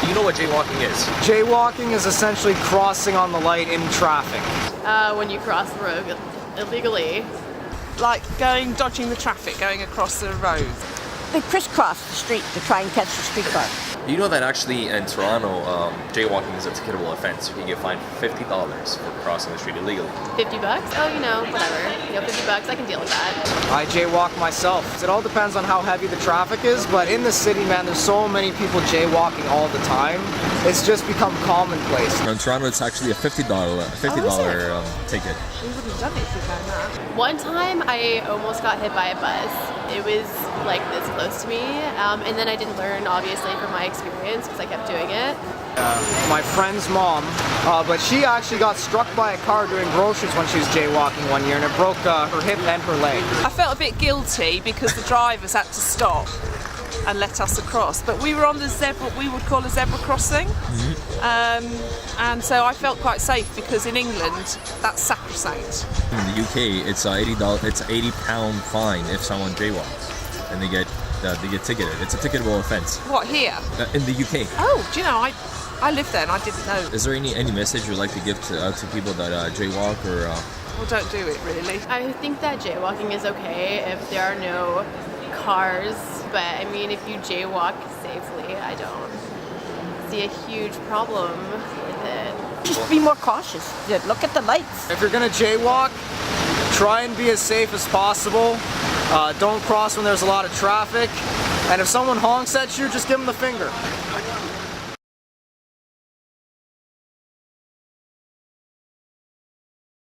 you know what jaywalking is? Jaywalking is essentially crossing on the light in traffic. When you cross the road illegally. Like dodging the traffic, going across the road. They crisscross the street to try and catch the streetcar. You know that actually in Toronto, jaywalking is a ticketable offense. You get fined $50 for crossing the street illegally. 50 bucks? Oh, you know, whatever. You know, 50 bucks, I can deal with that. I jaywalk myself. It all depends on how heavy the traffic is, but in the city, man, there's so many people jaywalking all the time. It's just become commonplace. In Toronto, it's actually a $50 ticket. We wouldn't have done it if we'd known that. One time, I almost got hit by a bus. It was like this close to me, and then I didn't learn, obviously, from my experience because I kept doing it. My friend's mom, but she actually got struck by a car doing groceries when she was jaywalking one year, and it broke her hip and her leg. I felt a bit guilty because the drivers had to stop and let us across, but we were on the what we would call a zebra crossing, and so I felt quite safe because in England that's sacrosanct. In the UK, it's It's £80 fine if someone jaywalks, and they get ticketed. It's a ticketable offense. What, here? In the UK. Oh, do you know, I lived there and I didn't know. Is there any message you'd like to give to people that jaywalk or? Well, don't do it really. I think that jaywalking is okay if there are no cars, but I mean, if you jaywalk safely, I don't see a huge problem with it. Just be more cautious. Yeah, look at the lights. If you're gonna jaywalk, try and be as safe as possible. Don't cross when there's a lot of traffic. And if someone honks at you, just give them the finger.